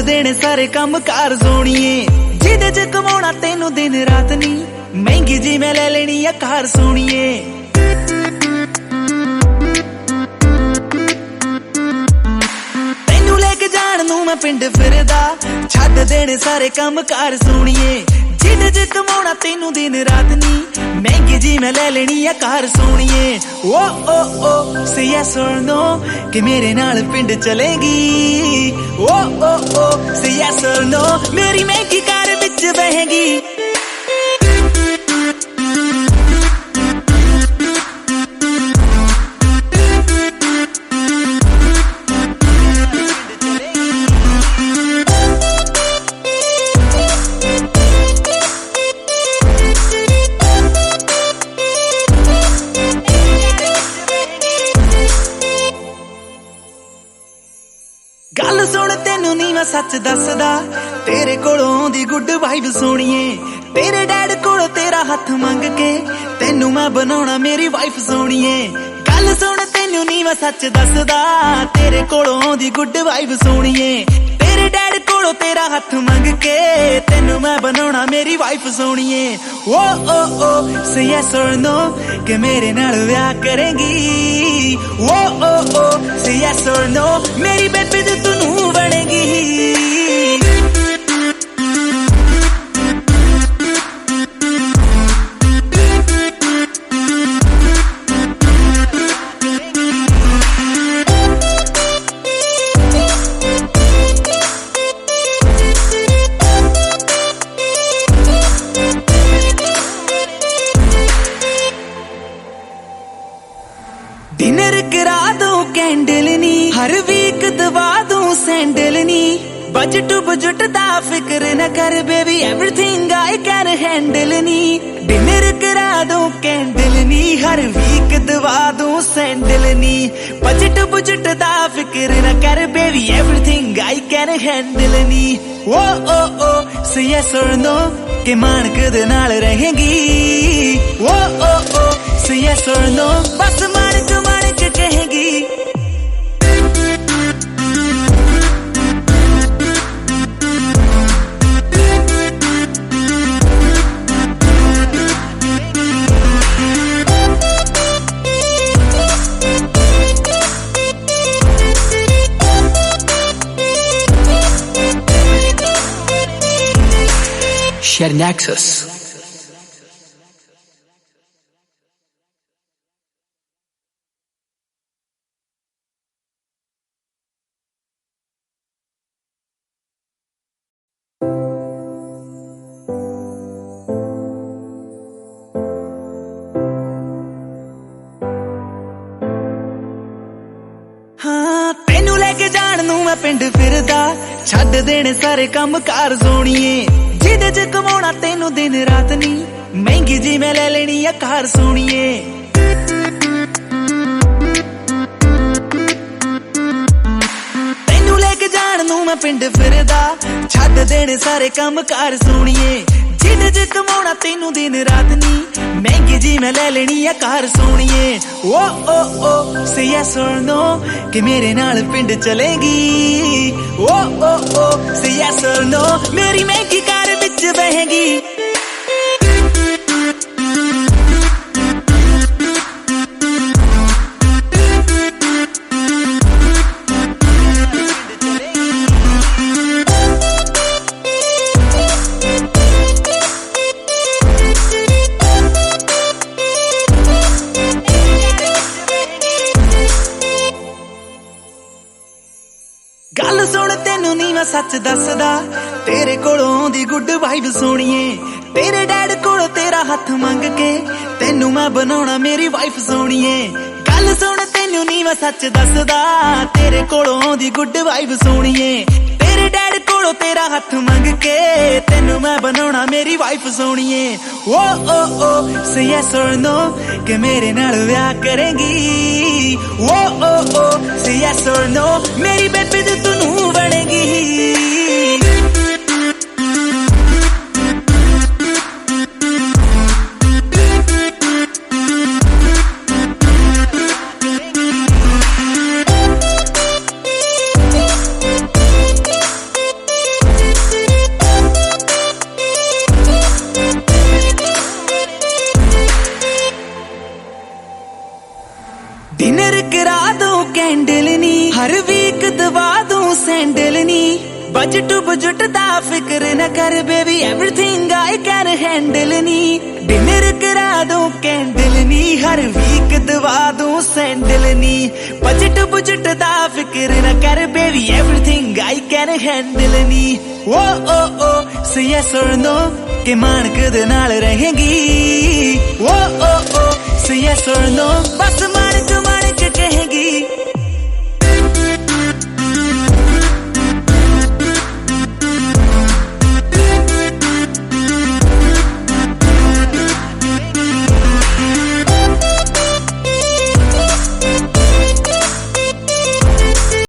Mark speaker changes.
Speaker 1: देने सारे काम कार सोनिए जिदे च कमाउणा तैनू दिन रात नी महंगी जी मैं ले लेनी आ कार सोनिए तैनू लेके जाण नू मैं पिंड फिरदा छड्ड देने सारे काम कार सोनिए जिदे च कमाउणा तैनू दिन रात नी महंगी जी मैं ले लेनी आ कार सोनिए ओ say yes or no कि मेरे नाल पिंड चलेगी ओ say yes or no मेरी महंगी कार विच बहेगी गल सुन तेनू नी मैं सच दसदा तेरे कोलों दी गुड वाइब सोनिए तेरे डैड कोलों तेरा हथ मंग के तेनू मैं बनाउणा मेरी वाइफ सोनिए गल सुन तेनू नी मैं सच दसदा तेरे कोलों दी गुड वाइब सोनिए तेरे डैड कोलों तेरा हथ मंग के तेनू मैं बनाउणा मेरी वाइफ सोनिए ओ say yes or no कि मेरे नाल ब्याह करेंगी ओ say yes or no मेरी बेबी तू बनेगी डिनर करा दूं कैंडल नी हर वीक दवा दूं सैंडल नी बजट बजट दा फिक्र न कर baby everything I can handle नी डिनर करा दूं कैंडल नी हर वीक दवा दूं सैंडल नी बजट बजट दा फिक्र न कर baby everything I can handle नी ओ say yes or no कि मानक दे नाल रहेंगी ओ say yes or no बस मानक कहेगी
Speaker 2: Share Nexus.
Speaker 1: हाँ तेनू लेके जाण नू मैं पिंड फिरदा छड्ड देने सारे काम कार सोनिए जिदे च कमाउणा तैनू दिन रात नी महंगी जी मैं ले लेनी आ कार सोनिए तैनू लेके जाण नू मैं पिंड फिरदा छड्ड देने सारे काम कार सोनिए जिदे च कमाउणा तैनू दिन रात नी महंगी जी मैं ले लेनी आ कार सोनिए ओ say yes or no कि मेरे नाल पिंड चलेगी ओ say yes or no मेरी महंगी कार विच बहेगी गल सुन तेनू नी मैं सच दसदा तेरे कोलों दी गुड वाइब सोनिए तेरे डैड कोलों तेरा हथ मंग के तेनू मैं बनाउणा मेरी वाइफ सोनिए गल सुन तेनू नी मैं सच दसदा तेरे कोलों दी गुड वाइब सोनिए तेरे डैड कोलों तेरा हथ मंग के तेनू मैं बनाउणा मेरी वाइफ सोनिए ओ say yes or no कि मेरे नाल ब्याह करेंगी ओ say yes or no मेरी बेबी तू बनेगी बजट बजट दा फिक्र न कर baby everything I can handle नी डिनर करा दूं कैंडल नी हर वीक दवा दूं सैंडल नी बजट बजट दा फिक्र न कर baby everything I can handle नी ओ से यस और नो के मानक दे नाल रहेंगी ओ से यस और नो बस